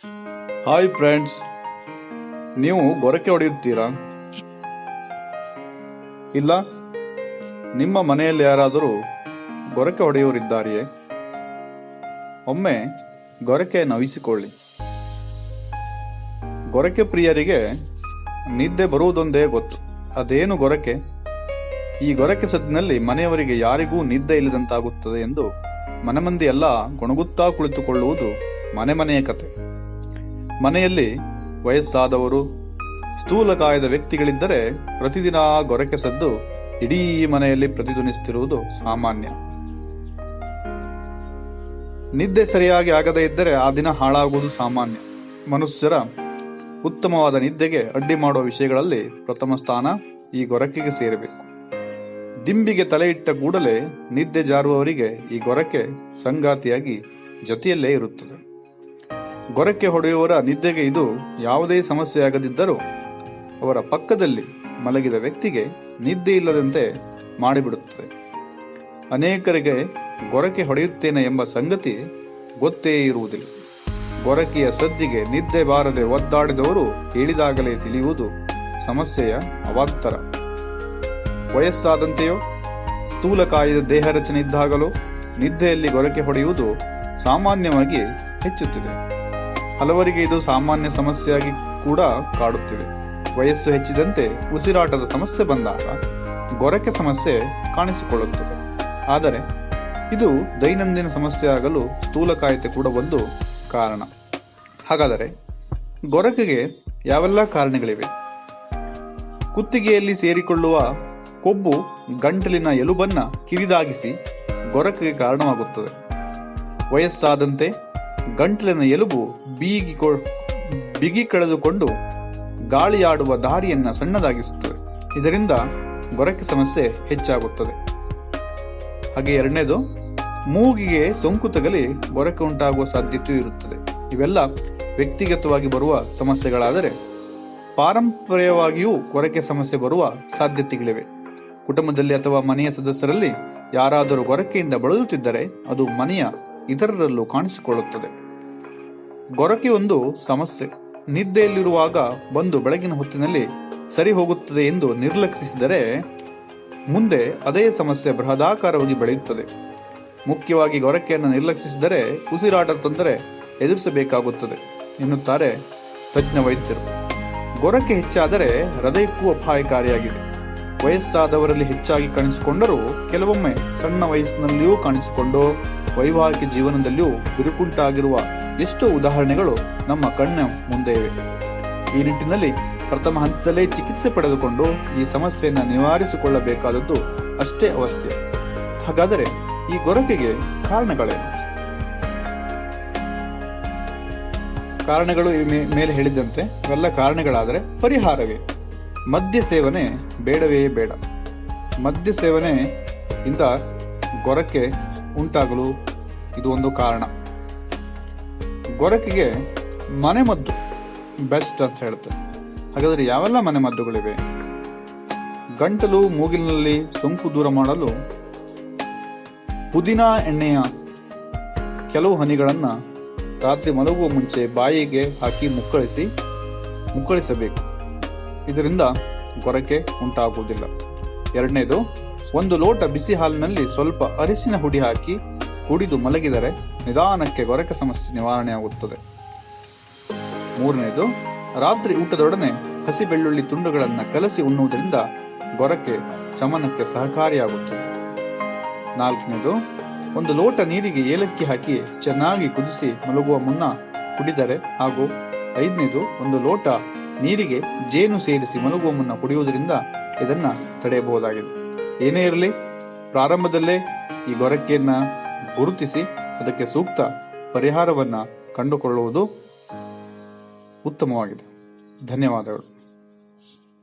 Hi friends, ನೀವು ಗೊರಕೆ ಹೊಡೆಯುತ್ತೀರಾ? ಇಲ್ಲ ನಿಮ್ಮ ಮನೆಯಲ್ಲಿ ಯಾರಾದರೂ ಗೊರಕೆ ಹೊಡೆಯುವರಿದ್ದಾರೆಯೇ? ಒಮ್ಮೆ ಗೊರಕೆ ನವಿಸಿಕೊಳ್ಳಿ. ಗೊರಕೆ ಪ್ರಿಯರಿಗೆ ನಿದ್ದೆ ಬರುವುದೊಂದೇ ಗೊತ್ತು. ಅದೇನು ಗೊರಕೆ? ಈ ಗೊರಕೆ ಸದ್ದಿನಲ್ಲಿ ಮನೆಯವರಿಗೆ ಯಾರಿಗೂ ನಿದ್ದೆ ಇಲ್ಲದಂತಾಗುತ್ತದೆ ಎಂದು ಮನೆಮಂದಿ ಎಲ್ಲ ಗೊಣಗುತ್ತಾ ಕುಳಿತುಕೊಳ್ಳುವುದು ಮನೆಯ ಕತೆ. ಮನೆಯಲ್ಲಿ ವಯಸ್ಸಾದವರು, ಸ್ಥೂಲಕಾಯದ ವ್ಯಕ್ತಿಗಳಿದ್ದರೆ ಪ್ರತಿದಿನ ಗೊರಕೆ ಸದ್ದು ಇಡೀ ಮನೆಯಲ್ಲಿ ಪ್ರತಿಧ್ವನಿಸುತ್ತಿರುವುದು ಸಾಮಾನ್ಯ. ನಿದ್ದೆ ಸರಿಯಾಗಿ ಆಗದೇ ಇದ್ದರೆ ಆ ದಿನ ಹಾಳಾಗುವುದು ಸಾಮಾನ್ಯ. ಮನುಷ್ಯರ ಉತ್ತಮವಾದ ನಿದ್ದೆಗೆ ಅಡ್ಡಿ ಮಾಡುವ ವಿಷಯಗಳಲ್ಲಿ ಪ್ರಥಮ ಸ್ಥಾನ ಈ ಗೊರಕೆಗೆ ಸೇರಬೇಕು. ದಿಂಬಿಗೆ ತಲೆ ಇಟ್ಟ ಕೂಡಲೇ ನಿದ್ದೆ ಜಾರುವವರಿಗೆ ಈ ಗೊರಕೆ ಸಂಗಾತಿಯಾಗಿ ಜೊತೆಯಲ್ಲೇ ಇರುತ್ತದೆ. ಗೊರಕೆ ಹೊಡೆಯುವವರ ನಿದ್ದೆಗೆ ಇದು ಯಾವುದೇ ಸಮಸ್ಯೆಯಾಗದಿದ್ದರೂ ಅವರ ಪಕ್ಕದಲ್ಲಿ ಮಲಗಿದ ವ್ಯಕ್ತಿಗೆ ನಿದ್ದೆ ಇಲ್ಲದಂತೆ ಮಾಡಿಬಿಡುತ್ತದೆ. ಅನೇಕರಿಗೆ ಗೊರಕೆ ಹೊಡೆಯುತ್ತೇನೆ ಎಂಬ ಸಂಗತಿ ಗೊತ್ತೇ ಇರುವುದಿಲ್ಲ. ಗೊರಕೆಯ ಸದ್ದಿಗೆ ನಿದ್ದೆ ಬಾರದೆ ಒದ್ದಾಡಿದವರು ಹೇಳಿದಾಗಲೇ ತಿಳಿಯುವುದು ಸಮಸ್ಯೆಯ ಅವಾಂತರ. ವಯಸ್ಸಾದಂತೆಯೋ ಸ್ಥೂಲಕಾಯದ ದೇಹ ರಚನೆ ಇದ್ದಾಗಲೂ ನಿದ್ದೆಯಲ್ಲಿ ಗೊರಕೆ ಹೊಡೆಯುವುದು ಸಾಮಾನ್ಯವಾಗಿ ಹೆಚ್ಚುತ್ತಿದೆ. ಹಲವರಿಗೆ ಇದು ಸಾಮಾನ್ಯ ಸಮಸ್ಯೆಯಾಗಿ ಕೂಡ ಕಾಡುತ್ತಿದೆ. ವಯಸ್ಸು ಹೆಚ್ಚಿದಂತೆ ಉಸಿರಾಟದ ಸಮಸ್ಯೆ ಬಂದಾಗ ಗೊರಕೆ ಸಮಸ್ಯೆ ಕಾಣಿಸಿಕೊಳ್ಳುತ್ತದೆ. ಆದರೆ ಇದು ದೈನಂದಿನ ಸಮಸ್ಯೆ ಆಗಲು ಸ್ಥೂಲಕಾಯತೆ ಕೂಡ ಒಂದು ಕಾರಣ. ಹಾಗಾದರೆ ಗೊರಕೆಗೆ ಯಾವೆಲ್ಲ ಕಾರಣಗಳಿವೆ? ಕುತ್ತಿಗೆಯಲ್ಲಿ ಸೇರಿಕೊಳ್ಳುವ ಕೊಬ್ಬು ಗಂಟಲಿನ ಎಲುಬನ್ನ ಕಿರಿದಾಗಿಸಿ ಗೊರಕೆಗೆ ಕಾರಣವಾಗುತ್ತದೆ. ವಯಸ್ಸಾದಂತೆ ಗಂಟಲಿನ ಎಲುಬು ಬಿಗಿ ಕಳೆದುಕೊಂಡು ಗಾಳಿಯಾಡುವ ದಾರಿಯನ್ನ ಸಣ್ಣದಾಗಿಸುತ್ತದೆ. ಇದರಿಂದ ಗೊರಕೆ ಸಮಸ್ಯೆ ಹೆಚ್ಚಾಗುತ್ತದೆ. ಹಾಗೆ ಎರಡನೇದು, ಮೂಗಿಗೆ ಸೋಂಕು ತಗಲಿ ಗೊರಕೆ ಉಂಟಾಗುವ ಸಾಧ್ಯತೆಯೂ ಇರುತ್ತದೆ. ಇವೆಲ್ಲ ವ್ಯಕ್ತಿಗತವಾಗಿ ಬರುವ ಸಮಸ್ಯೆಗಳಾದರೆ ಪಾರಂಪರ್ಯವಾಗಿಯೂ ಗೊರಕೆ ಸಮಸ್ಯೆ ಬರುವ ಸಾಧ್ಯತೆಗಳಿವೆ. ಕುಟುಂಬದಲ್ಲಿ ಅಥವಾ ಮನೆಯ ಸದಸ್ಯರಲ್ಲಿ ಯಾರಾದರೂ ಗೊರಕೆಯಿಂದ ಬಳಲುತ್ತಿದ್ದರೆ ಅದು ಮನೆಯ ಇತರರಲ್ಲೂ ಕಾಣಿಸಿಕೊಳ್ಳುತ್ತದೆ. ಗೊರಕೆ ಒಂದು ಸಮಸ್ಯೆ ನಿದ್ದೆಯಲ್ಲಿರುವಾಗ ಬಂದು ಬೆಳಗಿನ ಹೊತ್ತಿನಲ್ಲಿ ಸರಿ ಹೋಗುತ್ತದೆ ಎಂದು ನಿರ್ಲಕ್ಷಿಸಿದರೆ ಮುಂದೆ ಅದೇ ಸಮಸ್ಯೆ ಬೃಹದಾಕಾರವಾಗಿ ಬೆಳೆಯುತ್ತದೆ. ಮುಖ್ಯವಾಗಿ ಗೊರಕೆಯನ್ನು ನಿರ್ಲಕ್ಷಿಸಿದರೆ ಉಸಿರಾಟದ ತೊಂದರೆ ಎದುರಿಸಬೇಕಾಗುತ್ತದೆ ಎನ್ನುತ್ತಾರೆ ತಜ್ಞ ವೈದ್ಯರು. ಗೊರಕೆ ಹೆಚ್ಚಾದರೆ ಹೃದಯಕ್ಕೂ ಅಪಾಯಕಾರಿಯಾಗಿದೆ. ವಯಸ್ಸಾದವರಲ್ಲಿ ಹೆಚ್ಚಾಗಿ ಕಾಣಿಸಿಕೊಂಡರೂ ಕೆಲವೊಮ್ಮೆ ಸಣ್ಣ ವಯಸ್ಸಿನಲ್ಲಿಯೂ ಕಾಣಿಸಿಕೊಂಡು ವೈವಾಹಿಕ ಜೀವನದಲ್ಲಿಯೂ ಬಿರುಕುಂಟಾಗಿರುವ ಎಷ್ಟೋ ಉದಾಹರಣೆಗಳು ನಮ್ಮ ಕಣ್ಣ ಮುಂದೆ ಇವೆ. ಈ ನಿಟ್ಟಿನಲ್ಲಿ ಪ್ರಥಮ ಹಂತದಲ್ಲೇ ಚಿಕಿತ್ಸೆ ಪಡೆದುಕೊಂಡು ಈ ಸಮಸ್ಯೆಯನ್ನು ನಿವಾರಿಸಿಕೊಳ್ಳಬೇಕಾದದ್ದು ಅಷ್ಟೇ ಅವಶ್ಯ. ಹಾಗಾದರೆ ಈ ಗೊರಕೆಗೆ ಕಾರಣಗಳೇನು? ಕಾರಣಗಳು ಮೇಲೆ ಹೇಳಿದಂತೆ ಇವೆಲ್ಲ ಕಾರಣಗಳಾದರೆ ಪರಿಹಾರವೇ? ಮದ್ಯ ಸೇವನೆ ಬೇಡವೇ ಬೇಡ. ಮದ್ಯ ಸೇವನೆಯಿಂದ ಗೊರಕೆ ಉಂಟಾಗಲು ಇದು ಒಂದು ಕಾರಣ. ಗೊರಕೆಗೆ ಮನೆಮದ್ದು ಬೆಸ್ಟ್ ಅಂತ ಹೇಳುತ್ತೆ. ಹಾಗಾದರೆ ಯಾವೆಲ್ಲ ಮನೆಮದ್ದುಗಳಿವೆ? ಗಂಟಲು ಮೂಗಿನಲ್ಲಿ ಸೋಂಕು ದೂರ ಮಾಡಲು ಪುದೀನಾ ಎಣ್ಣೆಯ ಕೆಲವು ಹನಿಗಳನ್ನು ರಾತ್ರಿ ಮಲಗುವ ಮುಂಚೆ ಬಾಯಿಗೆ ಹಾಕಿ ಮುಕ್ಕಳಿಸಬೇಕು. ಇದರಿಂದ ಗೊರಕೆ ಉಂಟಾಗುವುದಿಲ್ಲ. ಎರಡನೇದು, 1 ಲೋಟ ಬಿಸಿ ಹಾಲಿನಲ್ಲಿ ಸ್ವಲ್ಪ ಅರಿಶಿನ ಹುಡಿ ಹಾಕಿ ಕುಡಿದು ಮಲಗಿದರೆ ನಿಧಾನಕ್ಕೆ ಗೊರಕೆ ಸಮಸ್ಯೆ ನಿವಾರಣೆಯಾಗುತ್ತದೆ. ಮೂರನೇದು, ರಾತ್ರಿ ಊಟದೊಡನೆ ಹಸಿ ಬೆಳ್ಳುಳ್ಳಿ ತುಂಡುಗಳನ್ನು ಕಲಸಿ ಉಣ್ಣುವುದರಿಂದ ಗೊರಕೆ ಶಮನಕ್ಕೆ ಸಹಕಾರಿಯಾಗುತ್ತದೆ. ನಾಲ್ಕನೇದು, 1 ಲೋಟ ನೀರಿಗೆ ಏಲಕ್ಕಿ ಹಾಕಿ ಚೆನ್ನಾಗಿ ಕುದಿಸಿ ಮಲಗುವ ಮುನ್ನ ಕುಡಿದರೆ ಹಾಗೂ 5ನೇದು, 1 ಲೋಟ ನೀರಿಗೆ ಜೇನು ಸೇರಿಸಿ ಮಲಗುವ ಮುನ್ನ ಕುಡಿಯುವುದರಿಂದ ಇದನ್ನ ತಡೆಯಬಹುದಾಗಿದೆ. ಏನೇ ಇರಲಿ, ಪ್ರಾರಂಭದಲ್ಲೇ ಈ ಗೊರಕೆಯನ್ನ ಗುರುತಿಸಿ ಅದಕ್ಕೆ ಸೂಕ್ತ ಪರಿಹಾರವನ್ನ ಕಂಡುಕೊಳ್ಳುವುದು ಉತ್ತಮವಾಗಿದೆ. ಧನ್ಯವಾದಗಳು.